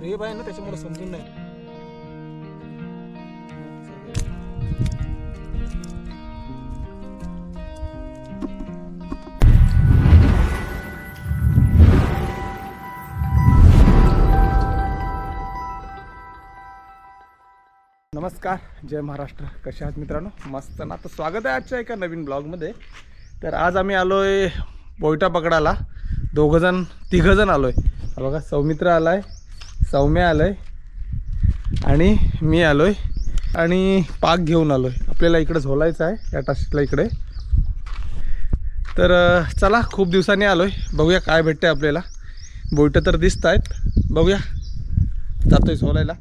रेब आहे ना त्याच्यामुळे समजून नाही. नमस्कार, जय महाराष्ट्र. कशा आहात मित्रांनो? मस्त ना. तर स्वागत आहे आजच्या एका नवीन ब्लॉगमध्ये. तर आज आम्ही आलो आहे बोयटा पकडायला. तिघंजण आलो आहे. बघा, सौमित्र आला आहे, सौम्या आलं आहे आणि मी आलो आहे आणि पाक घेऊन आलो आहे. आपल्याला इकडे झोलायचं आहे या टाशीला इकडे. तर चला, खूप दिवसांनी आलो आहे. बघूया काय भेटतं आहे आपल्याला. बोयटं तर दिसत आहेत, बघूया. जातो आहे झोलायला.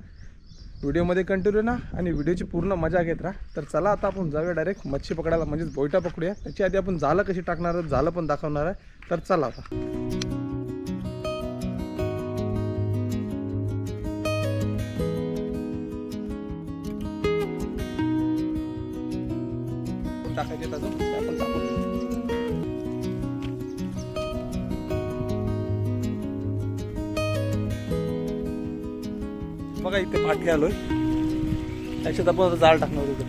व्हिडिओमध्ये कंटिन्यू ना आणि व्हिडिओची पूर्ण मजा घेत राहा. तर चला आता आपण जाऊया डायरेक्ट मच्छी पकडायला, म्हणजेच बोयटा पकडूया. त्याची आधी आपण जाळं कशी टाकणार आहोत, जाळं पण दाखवणार आहे. तर चला आता टाकायचे अजून आपण टाकू. बघा इथे पाठी आलोय. त्याच्यात आपण आता जाळ टाकणार होतो.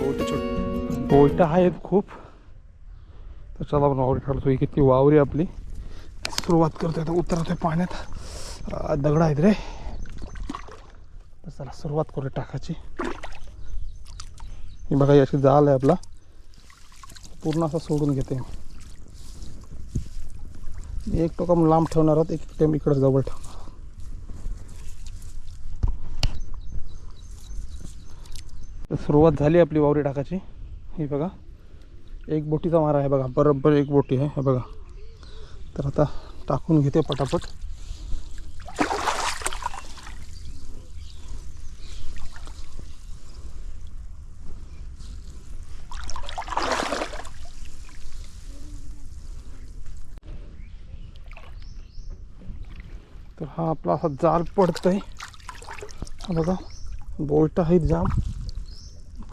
बोट छोट बोट आहेत खूप. तर चला आपण वावरी काढतो. किती वावरी आपली. सुरुवात करतोय आता, उतरतोय पाण्यात. दगड आहेत रे. तर चला सुरुवात करूया टाकायची. ही बघा, अशी जाळ आहे आपला. पूर्ण असं सोडून घेते. एक टोका लांब ठेवणार आहोत, एक टेम इकडे जवळ ठेवणार. सुरुवात झाली आपली वावरी टाकायची. ही बघा, एक बोटीचा मारा आहे बघा, बरोबर एक बोटी आहे. हे बघा. तर आता टाकून घेते पटापट. तर हा आपला असा जाल पडतोय. हा बघा, बोल्ट आहेत जाम.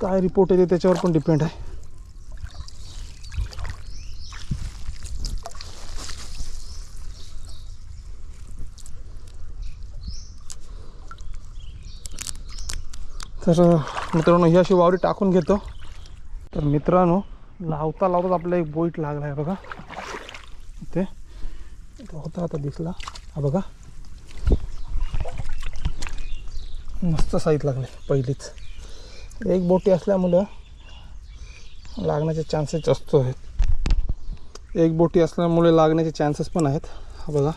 काय रिपोर्ट येते त्याच्यावर पण डिपेंड आहे. तर मित्रांनो, ही अशी वावरी टाकून घेतो. तर मित्रांनो, लावता लावताच आपला एक बोईट लागला आहे बघा. इथे होता, आता दिसला. हा बघा, मस्त साईज लागले पहिलीच. एक बोटी असल्यामुळं लागण्याचे चान्सेस जास्त आहेत. एक बोटी असल्यामुळे लागण्याचे चान्सेस पण आहेत. हा बघा,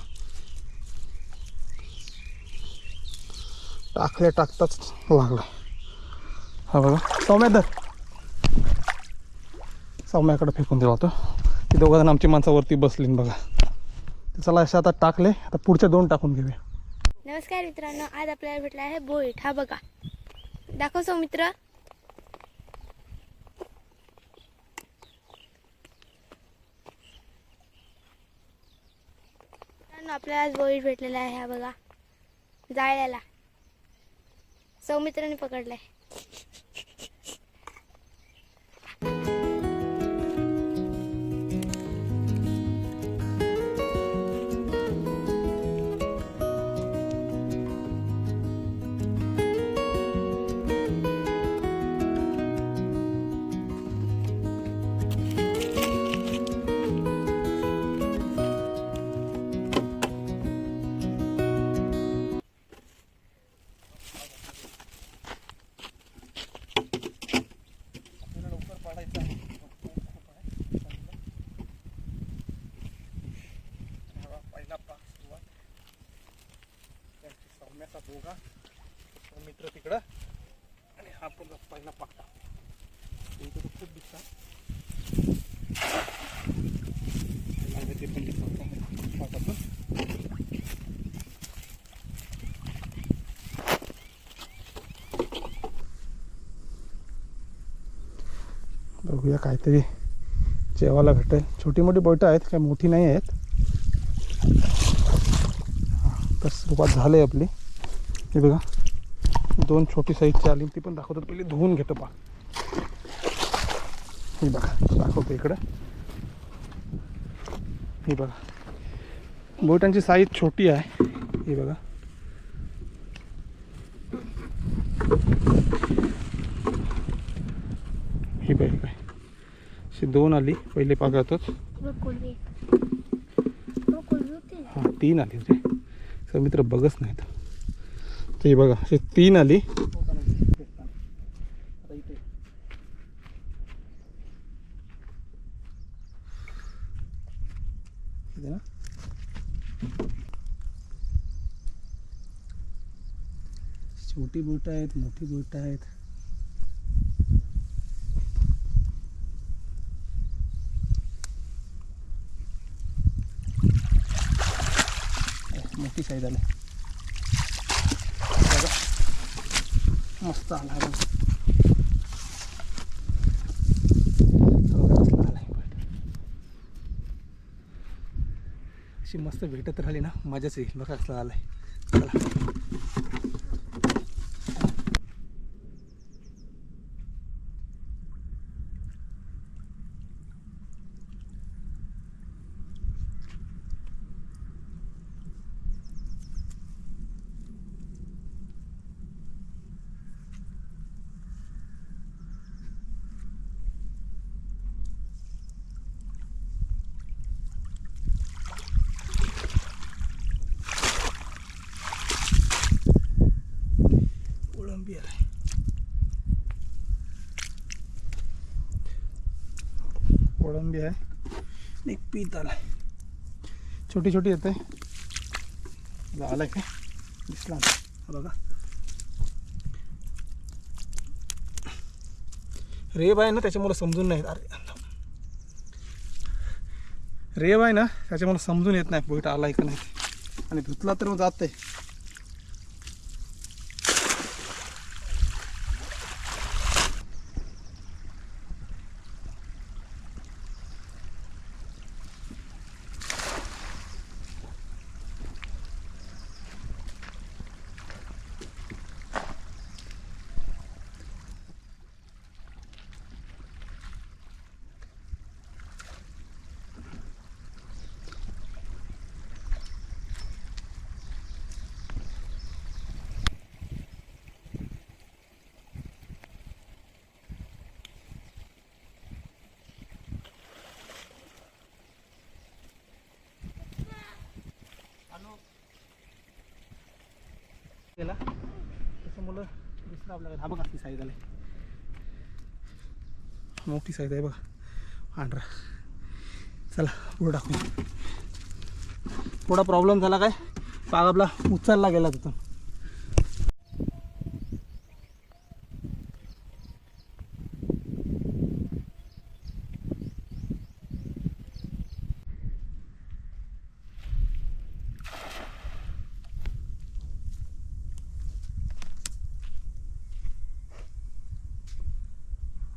टाकताच लागला. हा बघा, सौम्याकडे फेकून दिला होता. ती दोघं जण आमची माणसावरती बसली बघा. चला अशा आता टाकले. आता पुढच्या दोन टाकून घेऊया. नमस्कार मित्रांनो, आज आपल्याला भेटला आहे बोईट. हा बघा, दाखव सौमित्र. आपल्याला आज बोईट भेटलेला आहे. हा बघा, जाळ्याला सौमित्राने पकडलाय. बोगा मित्र तिकडं आणि हा पण पहिला पाकटा. इथे तर खूप दिसतात. ते पण दिसतात. बघूया काहीतरी जेवायला भेटेल. छोटी मोठी बोटं आहेत, काही मोठी नाही आहेत. तर सुरुवात झाली आहे आपली. हे बघा, दोन छोटी साईजची आली. ती पण दाखवतो. पहिले धुवून घेतो पा. हे बघा, दाखवतो इकडं. हे बघा, बोटांची साईज छोटी आहे. हे बघा, ही पाहिजे काय अशी 2 आली पहिले पागातच. कोलबी होती. हां 3 आली होते सर मित्र बघच नाहीत. ते बघा असे 3 आली. छोटी बोट आहेत, मोठी बोट आहेत. मोठी साईज आली मस्त आला बघा. कसला आला अशी मस्त भेटत राहिली ना मजाच येईल. बघा कसला आलाय. चला कोळंबी आहे. कोळंबी आहे. एक पीत आलाय. छोटी छोटी येते. आलाय काय दिसला बघा. रेब आहे ना त्याच्यामुळे समजून नाही. अरे रेब आहे ना त्याच्यामुळे समजून येत नाही बोईट आलाय का नाही. आणि धुतला तर मग जात आहे. केला त्याच्यामुळं दुसरं आपल्याला हा बघा ती साईज आली. मोठी साईज आहे बघा पांढरा. चला पुढं टाकू. थोडा प्रॉब्लेम झाला काय पाग आपला उचलला गेला तिथून.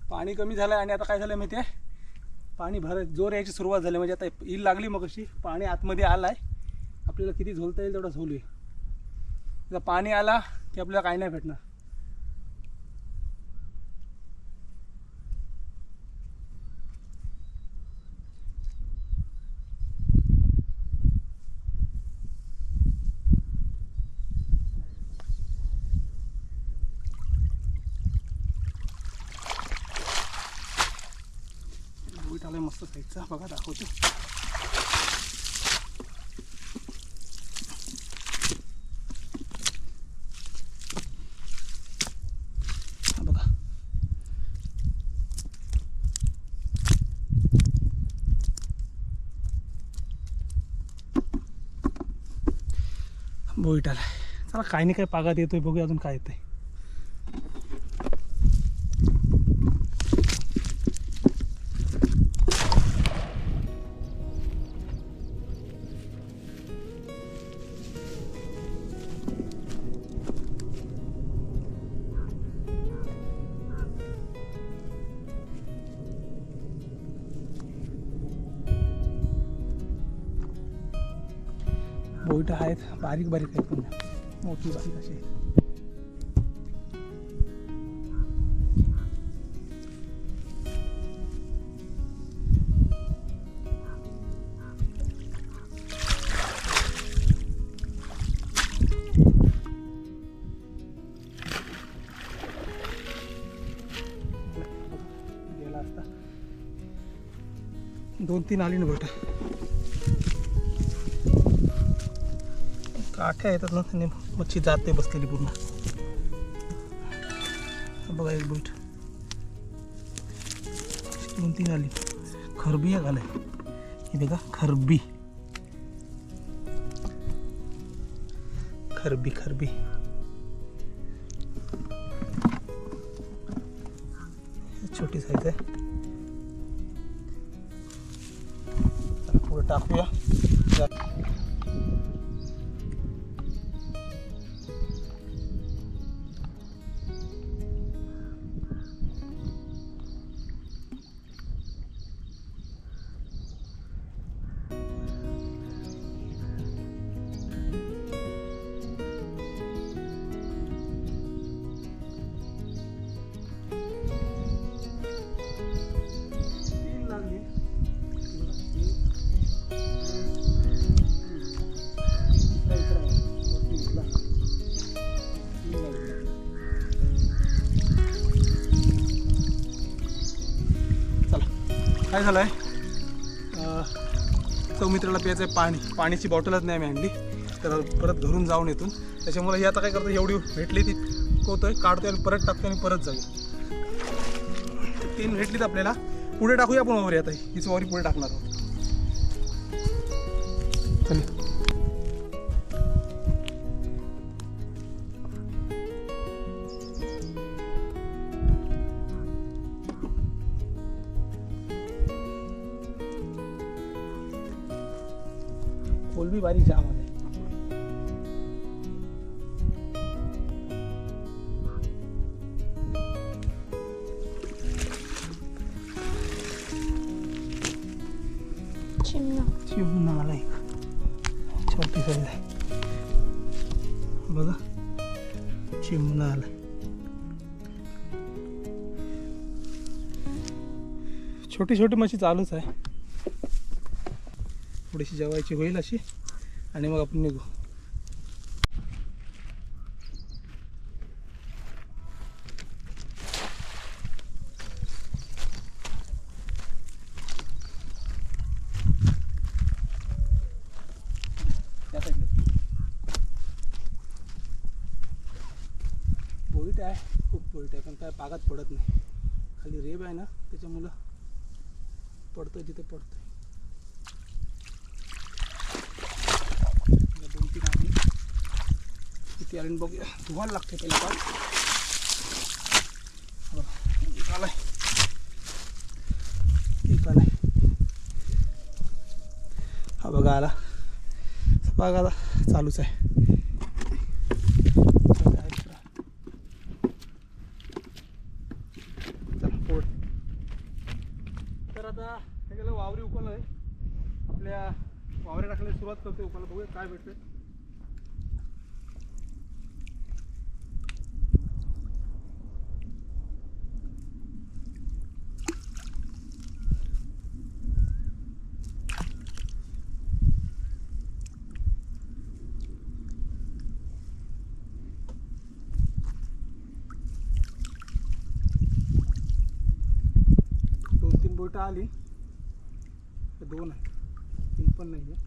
पाणी कमी झालं आणि आता काय झालं माहिती आहे पाणी जोर यायची सुरुवात झाली. म्हणजे आता ईल लागली मग अशी पाणी आतमध्ये आलं आहे. आपल्याला किती झोलता येईल तेवढा झोलूया. जर पाणी आला की आपल्याला काही नाही भेटणार. आलाय मस्त साईजचा बघा दाखवतो. बघा बोईट आलाय. चला काही नाही काय पागात येतोय बघूया अजून काय येतंय. बोईट आहेत बारीक बारीक आहेत पण मोठी बारीक अशी. 2-3 आली ना बोट. काठ्या येतात ना त्याने मच्छी जाते बसलेली पूर्ण. बघा एक बोट 2-3 आली. खरबी एक आलाय हे बघा. खरबी खरबी खरबी छोटी साईज आहे. पुढे टाकूया. काय झालं आहे सौमित्राला प्यायचं आहे पाणी. पाण्याची बॉटलच नाही मी आणली तर परत घरून जाऊन येतो. त्याच्यामुळे ही आता काय करतो एवढी भेटली ती कोतोय काढतोय आणि परत टाकतो आणि परत जाऊया. 3 भेटलीत आपल्याला. पुढे टाकूया आपण वावरी. आता हीच वावरी पुढे टाकणार आहोत. चल कोलबी बारीक जाम आले. चिमणा आला एक छोटी साईज आहे बघा. चिमणा आला. छोटी छोटी मच्छी चालूच आहे. थोडीशी जेवायची होईल अशी आणि मग आपण निघू. बोईट आहे खूप बोईट आहे पण काय पागात पडत नाही. खाली रेब आहे ना त्याच्यामुळं पडतं जिथे पडतं. 2-3 आली. किती आली बघूया. धुवायला लागते पहिला पाय. एक आलाय एक आलाय. हा बघा आला. बघा आता चालूच आहे. तर आता हे गेलं वावरी उकळलं आहे. आपल्या वावरे टाकण्याची सुरुवात करते. उकळलं बघूया काय भेटते. बोट आली. 2 आहे 3 पण नाही आहे.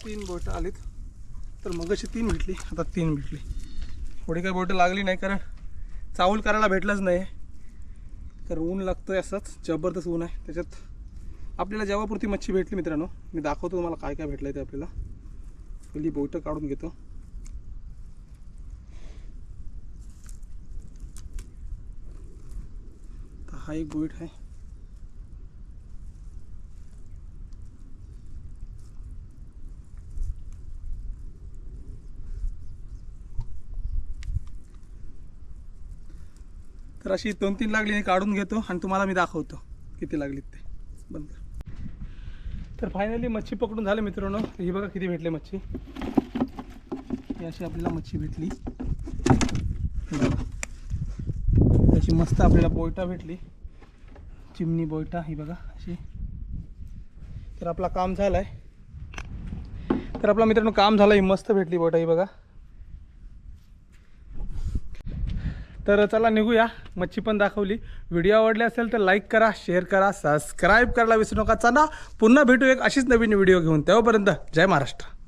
तीन बोट आलीत. तर मगाशी 3 भेटली आता 3 भेटली. थोडी काही बोट लागली नाही कारण चावल करायला भेटलंच नाही. कारण ऊन लागतंय असंच जबरदस्त ऊन आहे. त्याच्यात आपल्याला जेव्हापुरती मच्छी भेटली मित्रांनो मी दाखवतो तुम्हाला काय काय भेटलं ते. आपल्याला पहिली बोट काढून घेतो. हा एक बोट आहे. तर अशी 2-3 लागली काढून घेतो आणि तुम्हाला मी दाखवतो किती लागलीत ते. बंद. तर फायनली मच्छी पकडून झाले मित्रांनो. ही बघा किती भेटले मच्छी. ही अशी आपल्याला मच्छी भेटली. अशी मस्त आपल्याला बोयटा भेटली. चिमणी बोयटा ही बघा अशी. तर आपला काम झालंय. तर आपला मित्रांनो काम झालं. ही मस्त भेटली बोयटा ही बघा. तर चला निघूया. मच्छी पण दाखवली. व्हिडिओ आवडले असेल तर लाईक करा, शेअर करा, सबस्क्राईब करायला विसरू नका. चला पुन्हा भेटू एक अशीच नवीन व्हिडिओ घेऊन. तेव्हापर्यंत जय महाराष्ट्र.